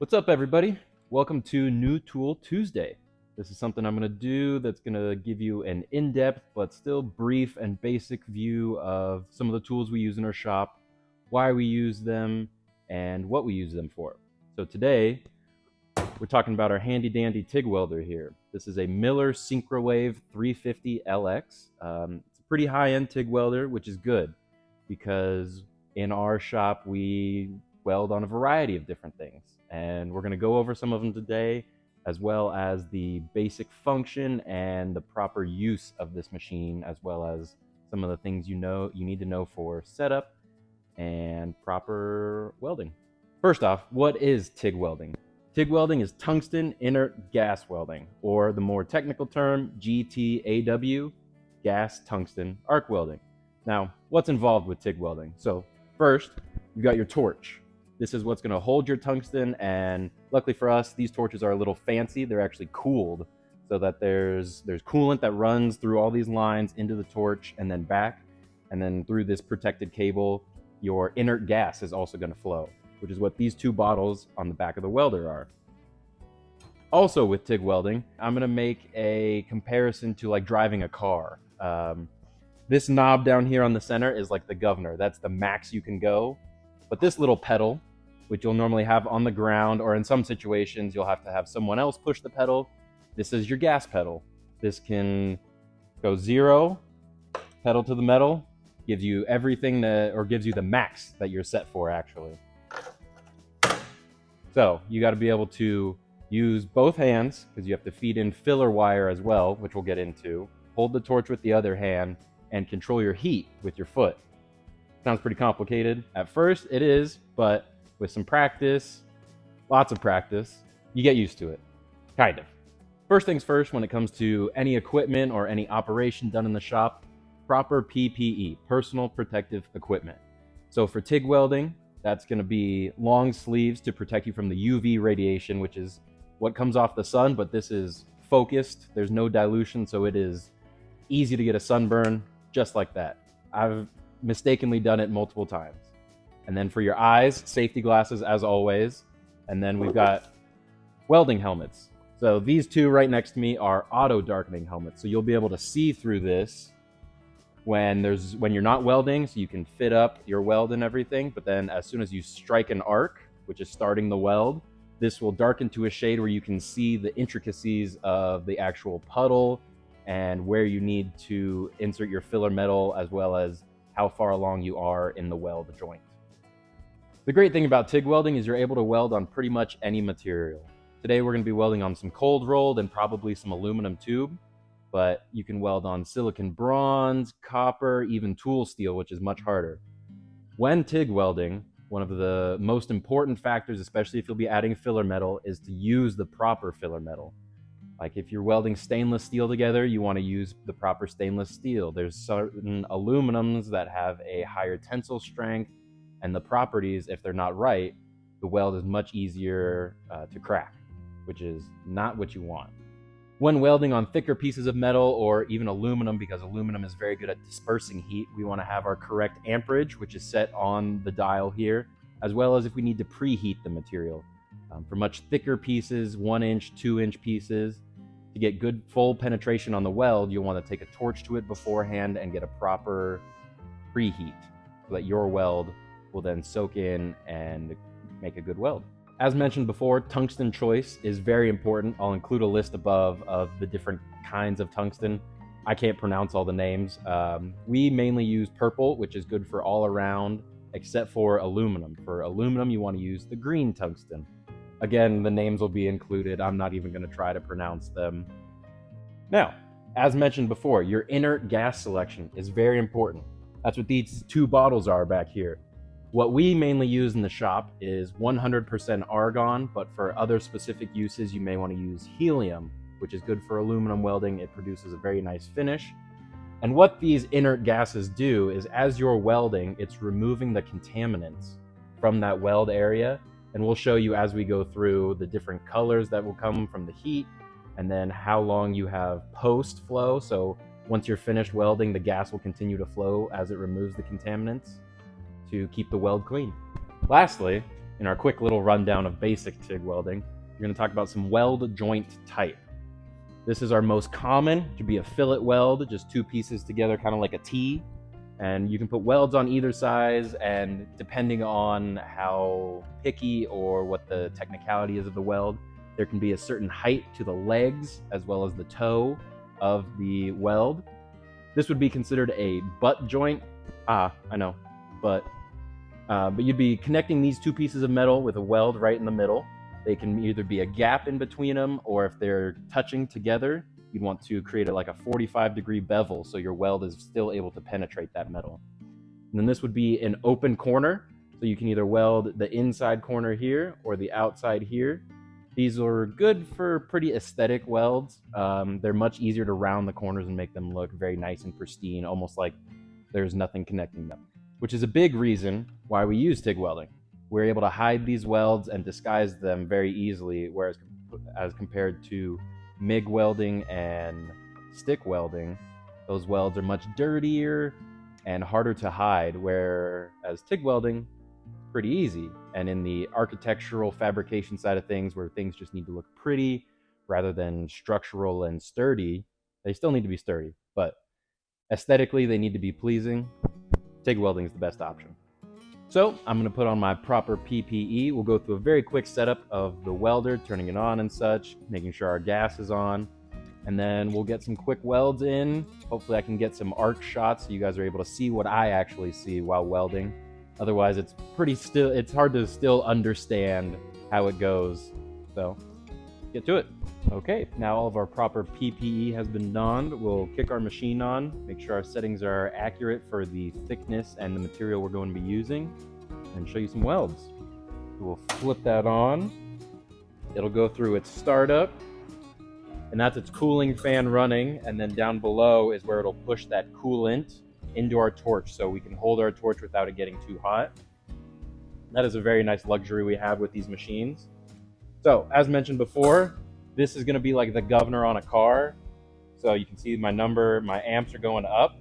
What's up, everybody? Welcome to New Tool Tuesday. This is something I'm going to do that's going to give you an in-depth but still brief and basic view of some of the tools we use in our shop, why we use them, and what we use them for. So today, we're talking about our handy-dandy TIG welder here. This is a Miller Syncrowave 350 LX. It's a pretty high-end TIG welder, which is good because in our shop, we weld on a variety of different things. And we're going to go over some of them today, as well as the basic function and the proper use of this machine, as well as some of the things you need to know for setup and proper welding. First off, what is TIG welding? TIG welding is tungsten inert gas welding, or the more technical term, GTAW, gas tungsten arc welding. Now, what's involved with TIG welding? So first, you've got your torch. This is what's going to hold your tungsten, and luckily for us, these torches are a little fancy. They're actually cooled so that there's coolant that runs through all these lines into the torch and then back, and then through this protected cable, your inert gas is also going to flow, which is what these two bottles on the back of the welder are. Also with TIG welding, I'm going to make a comparison to like driving a car. This knob down here on the center is like the governor. That's the max you can go. But this little pedal, which you'll normally have on the ground, or in some situations, you'll have to have someone else push the pedal. This is your gas pedal. This can go 0, pedal to the metal, gives you everything or gives you the max that you're set for, actually. So you got to be able to use both hands, because you have to feed in filler wire as well, which we'll get into. Hold the torch with the other hand and control your heat with your foot. Sounds pretty complicated. At first, it is, but with some practice, lots of practice, you get used to it. Kind of. First things first, when it comes to any equipment or any operation done in the shop, proper PPE, personal protective equipment. So for TIG welding, that's going to be long sleeves to protect you from the UV radiation, which is what comes off the sun, but this is focused. There's no dilution, so it is easy to get a sunburn just like that. I've mistakenly done it multiple times. And then for your eyes, safety glasses as always. And then we've got welding helmets. So these two right next to me are auto darkening helmets. So you'll be able to see through this when you're not welding, so you can fit up your weld and everything. But then as soon as you strike an arc, which is starting the weld, this will darken to a shade where you can see the intricacies of the actual puddle and where you need to insert your filler metal, as well as how far along you are in the weld joint. The great thing about TIG welding is you're able to weld on pretty much any material. Today we're going to be welding on some cold rolled and probably some aluminum tube, but you can weld on silicon bronze, copper, even tool steel, which is much harder. When TIG welding, one of the most important factors, especially if you'll be adding filler metal, is to use the proper filler metal. Like if you're welding stainless steel together, you want to use the proper stainless steel. There's certain aluminums that have a higher tensile strength, and the properties, if they're not right, the weld is much easier to crack, which is not what you want. When welding on thicker pieces of metal or even aluminum, because aluminum is very good at dispersing heat, we want to have our correct amperage, which is set on the dial here, as well as if we need to preheat the material. For much thicker pieces, 1-inch, 2-inch pieces, to get good full penetration on the weld, you'll want to take a torch to it beforehand and get a proper preheat so that your weld will then soak in and make a good weld. As mentioned before, tungsten choice is very important. I'll include a list above of the different kinds of tungsten. I can't pronounce all the names. We mainly use purple, which is good for all around, except for aluminum. For aluminum, you want to use the green tungsten. Again, the names will be included. I'm not even going to try to pronounce them. Now, as mentioned before, your inert gas selection is very important. That's what these two bottles are back here. What we mainly use in the shop is 100% argon, but for other specific uses, you may want to use helium, which is good for aluminum welding. It produces a very nice finish. And what these inert gases do is, as you're welding, it's removing the contaminants from that weld area. And we'll show you as we go through the different colors that will come from the heat, and then how long you have post flow. So once you're finished welding, the gas will continue to flow as it removes the contaminants to keep the weld clean. Lastly, in our quick little rundown of basic TIG welding, we're going to talk about some weld joint type. This is our most common. It could be a fillet weld, just two pieces together, kind of like a T. And you can put welds on either size, and depending on how picky or what the technicality is of the weld, there can be a certain height to the legs as well as the toe of the weld. This would be considered a butt joint. I know, but you'd be connecting these two pieces of metal with a weld right in the middle. They can either be a gap in between them, or if they're touching together, you'd want to create like a 45-degree bevel so your weld is still able to penetrate that metal. And then this would be an open corner, so you can either weld the inside corner here or the outside here. These are good for pretty aesthetic welds. They're much easier to round the corners and make them look very nice and pristine, almost like there's nothing connecting them, which is a big reason why we use TIG welding. We're able to hide these welds and disguise them very easily, whereas as compared to MIG welding and stick welding, those welds are much dirtier and harder to hide, whereas TIG welding, pretty easy. And in the architectural fabrication side of things, where things just need to look pretty rather than structural and sturdy, they still need to be sturdy, but aesthetically they need to be pleasing. TIG welding is the best option. So I'm going to put on my proper PPE. We'll go through a very quick setup of the welder, turning it on and such, making sure our gas is on, and then we'll get some quick welds in. Hopefully I can get some arc shots so you guys are able to see what I actually see while welding. Otherwise it's hard to still understand how it goes. So get to it. Okay, now all of our proper PPE has been donned. We'll kick our machine on, make sure our settings are accurate for the thickness and the material we're going to be using, and show you some welds. We'll flip that on. It'll go through its startup, and that's its cooling fan running, and then down below is where it'll push that coolant into our torch so we can hold our torch without it getting too hot. That is a very nice luxury we have with these machines. So, as mentioned before, this is going to be like the governor on a car. So you can see my number, my amps are going up.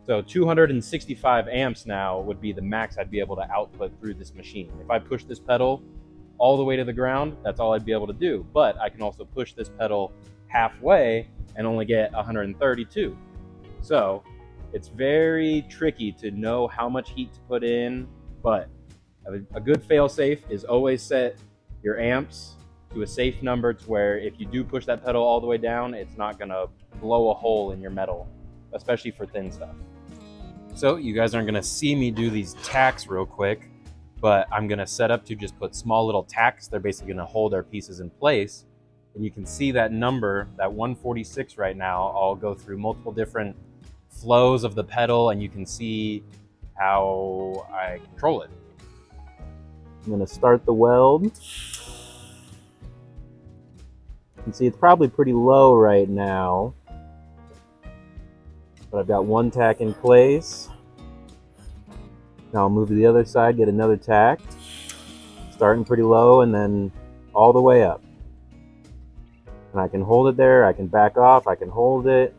So 265 amps now would be the max I'd be able to output through this machine. If I push this pedal all the way to the ground, that's all I'd be able to do. But I can also push this pedal halfway and only get 132. So it's very tricky to know how much heat to put in, but a good fail-safe is always set your amps to a safe number to where if you do push that pedal all the way down, it's not gonna blow a hole in your metal, especially for thin stuff. So you guys aren't gonna see me do these tacks real quick, but I'm gonna set up to just put small little tacks. They're basically gonna hold our pieces in place. And you can see that number, that 146 right now. I'll go through multiple different flows of the pedal and you can see how I control it. I'm gonna start the weld. You can see it's probably pretty low right now, but I've got one tack in place. Now I'll move to the other side, get another tack, starting pretty low and then all the way up. And I can hold it there, I can back off, I can hold it.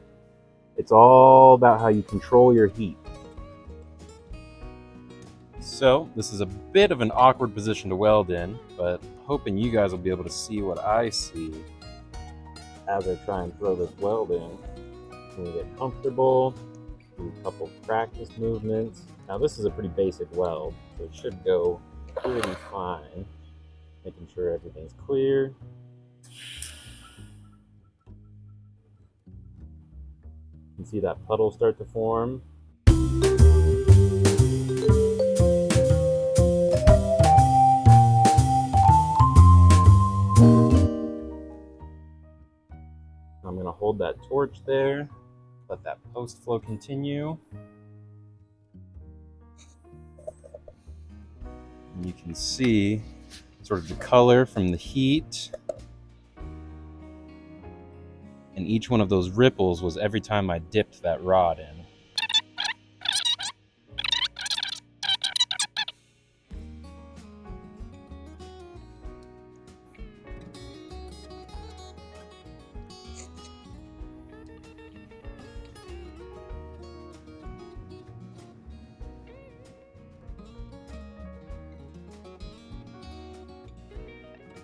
It's all about how you control your heat. So this is a bit of an awkward position to weld in, but hoping you guys will be able to see what I see as I try and throw this weld in. I'm gonna get comfortable, do a couple practice movements. Now this is a pretty basic weld, so it should go pretty fine. Making sure everything's clear. You can see that puddle start to form. I'm going to hold that torch there, let that post flow continue. And you can see sort of the color from the heat. And each one of those ripples was every time I dipped that rod in.